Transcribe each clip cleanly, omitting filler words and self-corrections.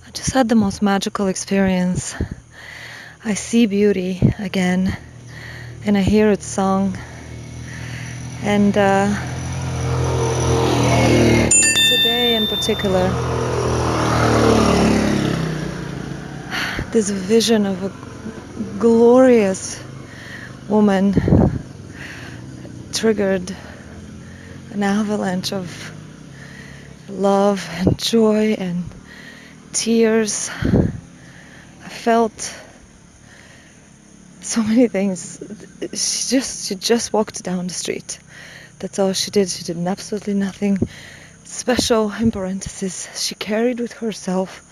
I just had the most magical experience. I see beauty again, and I hear its song. And today in particular, this vision of a glorious woman triggered an avalanche of love and joy and tears. I felt so many things. She just walked down the street. That's all she did. She did absolutely nothing special. In parentheses, she carried with herself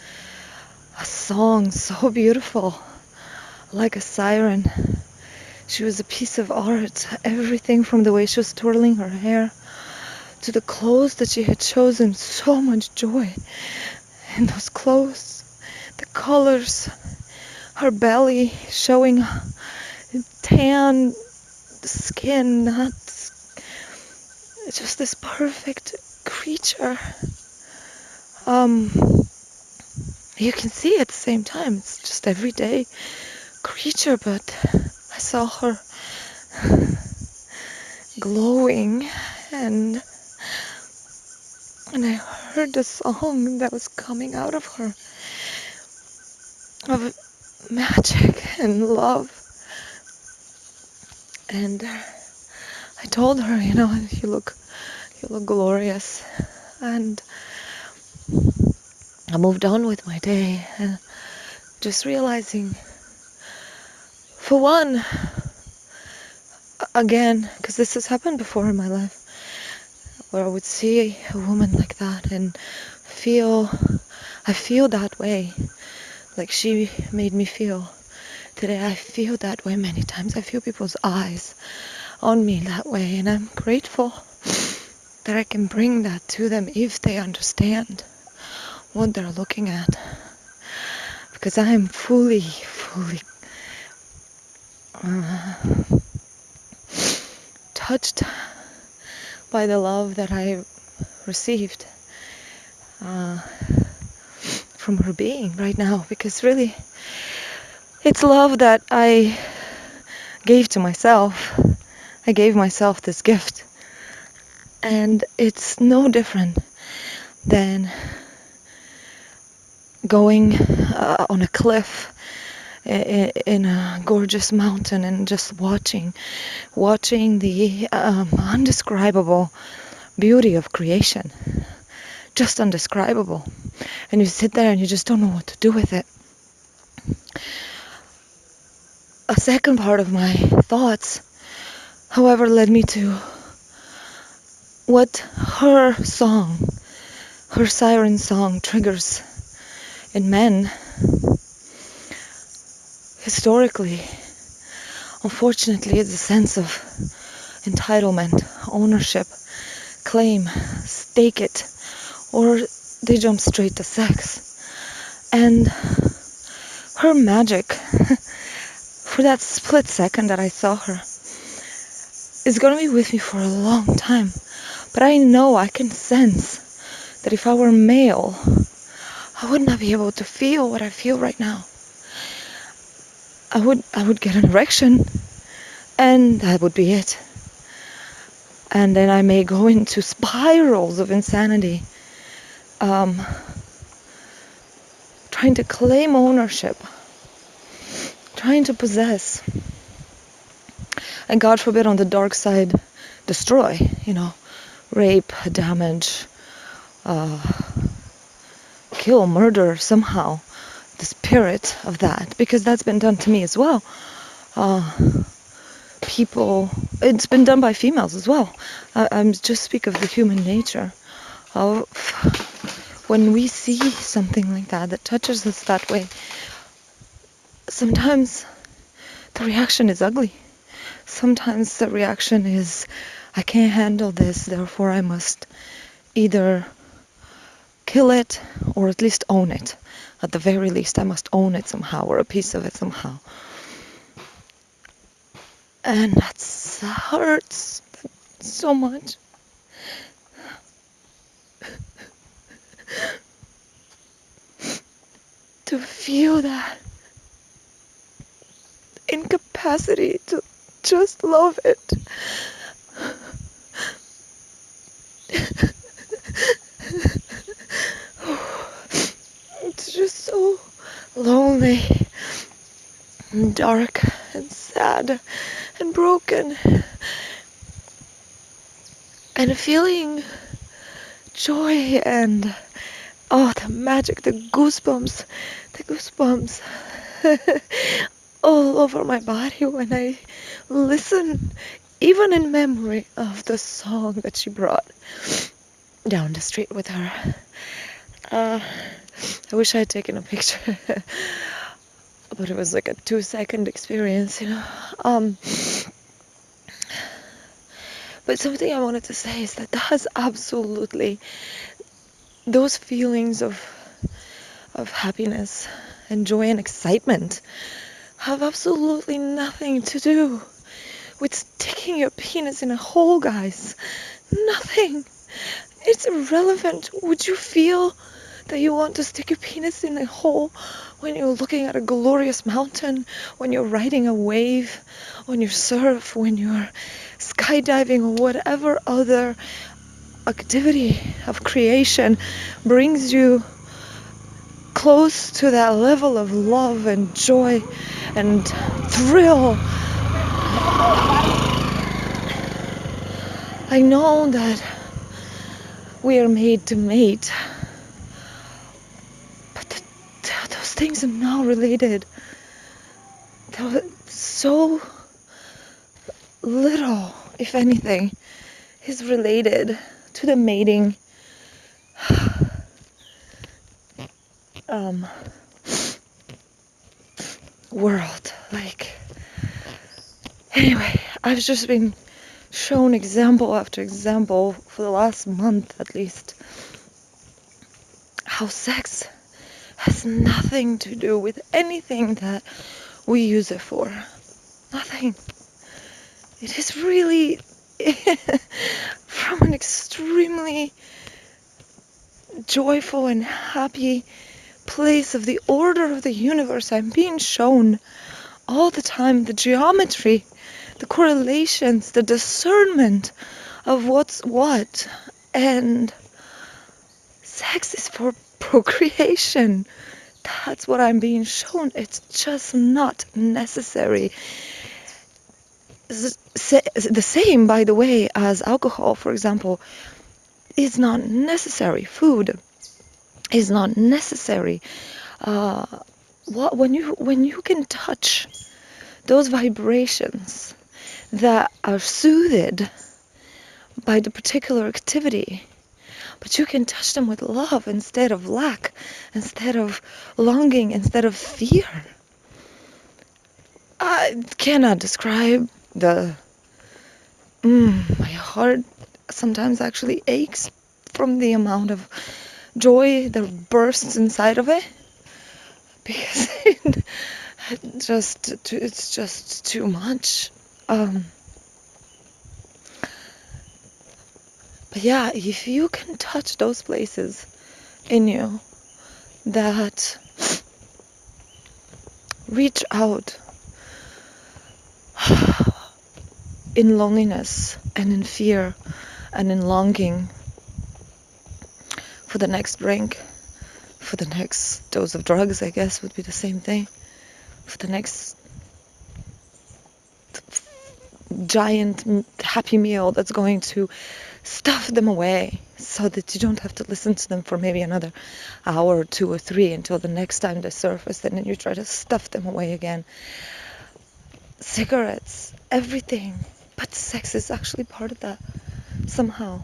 a song so beautiful, like a siren. She was a piece of art. Everything from the way she was twirling her hair to the clothes that she had chosen. So much joy in those clothes. The colors, her belly showing tan skin, not just this perfect creature. Um, you can see at the same time, it's just everyday creature, but I saw her glowing, and I heard the song that was coming out of her of magic and love. And I told her, you look glorious. And I moved on with my day, just realizing, for one, again, because this has happened before in my life, where I would see a woman like that and I feel that way, like she made me feel. Today I feel that way many times. I feel people's eyes on me that way, and I'm grateful that I can bring that to them if they understand what they're looking at. Because I am fully touched by the love that I received from her being right now. Because really, it's love that I gave to myself. I gave myself this gift. And it's no different than going on a cliff in a gorgeous mountain and just watching the undescribable beauty of creation. Just undescribable. And you sit there and you just don't know what to do with it. A second part of my thoughts, however, led me to what her song, her siren song, triggers in men. Historically, unfortunately, it's a sense of entitlement, ownership, claim, stake it, or they jump straight to sex. And her magic, for that split second that I saw her, is going to be with me for a long time. But I know, I can sense that if I were male, I would not be able to feel what I feel right now. I would get an erection, and that would be it. And then I may go into spirals of insanity, trying to claim ownership, trying to possess, and God forbid on the dark side, destroy, rape, damage, kill, murder somehow, the spirit of that, because that's been done to me as well. It's been done by females as well. I'm just speak of the human nature of when we see something like that touches us that way. Sometimes the reaction is ugly. Sometimes the reaction is, I can't handle this, therefore I must either kill it or at least own it. At the very least, I must own it somehow, or a piece of it somehow. And that hurts so much. to feel that incapacity to just love it. It's just so lonely and dark and sad and broken, and feeling joy and the magic, the goosebumps all over my body when I listen, even in memory of the song that she brought down the street with her. I wish I had taken a picture, but it was like a 2-second experience, But something I wanted to say is that has absolutely, those feelings of happiness and joy and excitement have absolutely nothing to do with sticking your penis in a hole, guys. Nothing. It's irrelevant. Would you feel that you want to stick your penis in a hole when you're looking at a glorious mountain, when you're riding a wave, when you surf, when you're skydiving, or whatever other activity of creation brings you close to that level of love and joy and thrill? I know that we are made to mate, but those things are not related. So little, if anything, is related to the mating world. Anyway, I've just been shown example after example for the last month at least how sex has nothing to do with anything that we use it for. Nothing. It is really from an extremely joyful and happy place of the order of the universe. I'm being shown all the time the geometry, the correlations, the discernment of what's what. And sex is for procreation. That's what I'm being shown. It's just not necessary. The same, by the way, as alcohol, for example, is not necessary. Food is not necessary. When you can touch those vibrations that are soothed by the particular activity, but you can touch them with love instead of lack, instead of longing, instead of fear. I cannot describe my heart sometimes actually aches from the amount of joy that bursts inside of it, because it's just too much. But yeah, if you can touch those places in you that reach out in loneliness and in fear and in longing for the next drink, for the next dose of drugs, I guess would be the same thing, for the next giant happy meal that's going to stuff them away so that you don't have to listen to them for maybe another hour or 2 or 3 until the next time they surface, and then you try to stuff them away again. Cigarettes, everything, but sex is actually part of that somehow.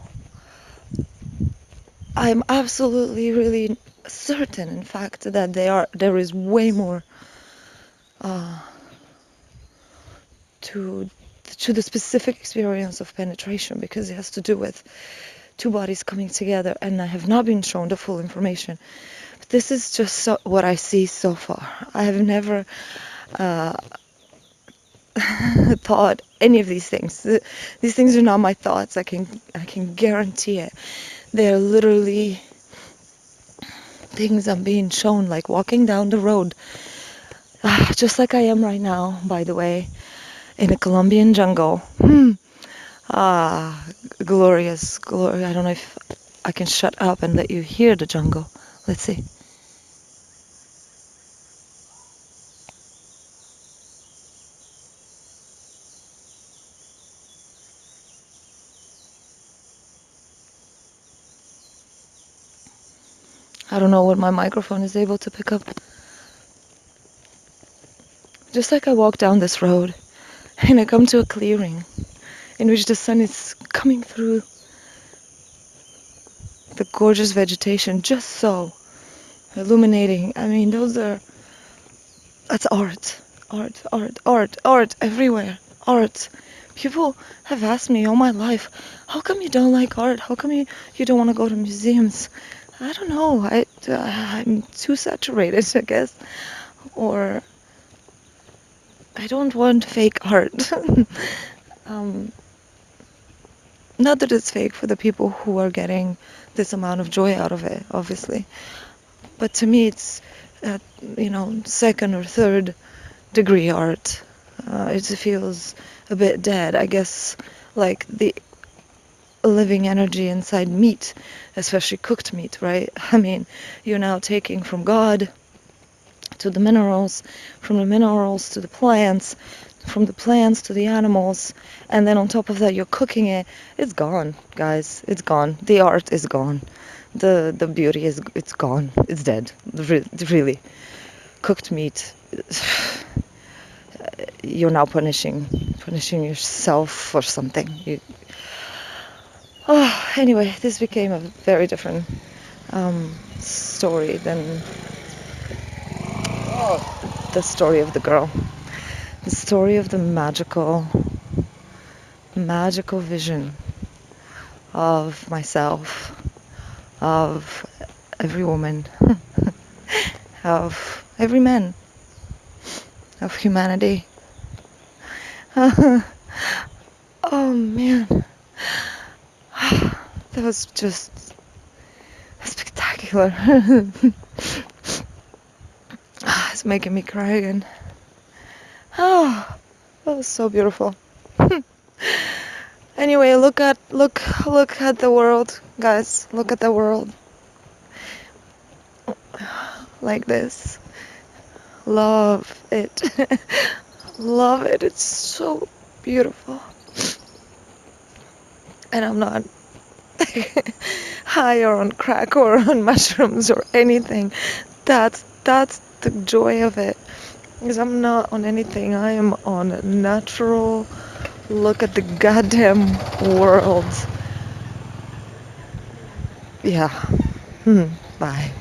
I'm absolutely really certain, in fact, that there is way more to the specific experience of penetration, because it has to do with two bodies coming together, and I have not been shown the full information. But this is just what I see so far. I have never thought any of these things. These things are not my thoughts. I can guarantee it. They're literally things I'm being shown, like walking down the road, just like I am right now, by the way, in a Colombian jungle. Ah, glorious, glory. I don't know if I can shut up and let you hear the jungle. Let's see. I don't know what my microphone is able to pick up. Just like I walk down this road and I come to a clearing in which the sun is coming through the gorgeous vegetation just so, illuminating. I mean, that's art. Art, art, art, art everywhere. Art. People have asked me all my life, how come you don't like art? How come you don't want to go to museums? I don't know. I'm too saturated, I guess. Or I don't want fake art. um, Not that it's fake for the people who are getting this amount of joy out of it, obviously. But to me, it's, second or third degree art. It feels a bit dead. I guess, like the living energy inside meat, especially cooked meat, right? I mean, you're now taking from God to the minerals, from the minerals to the plants, from the plants to the animals, and then on top of that you're cooking it. It's gone, guys. It's gone. The art is gone. The beauty is, it's gone. It's dead. Really. Cooked meat. You're now punishing yourself for something. Anyway, this became a very different story than the story of the girl. The story of the magical vision of myself, of every woman, of every man, of humanity. Oh man, that was just spectacular. It's making me cry again. Oh, that was so beautiful. Anyway, look at the world, guys. Look at the world like this. Love it. Love it. It's so beautiful. And I'm not high or on crack or on mushrooms or anything. That's the joy of it. Because I'm not on anything. I am on a natural look at the goddamn world. Yeah. Bye.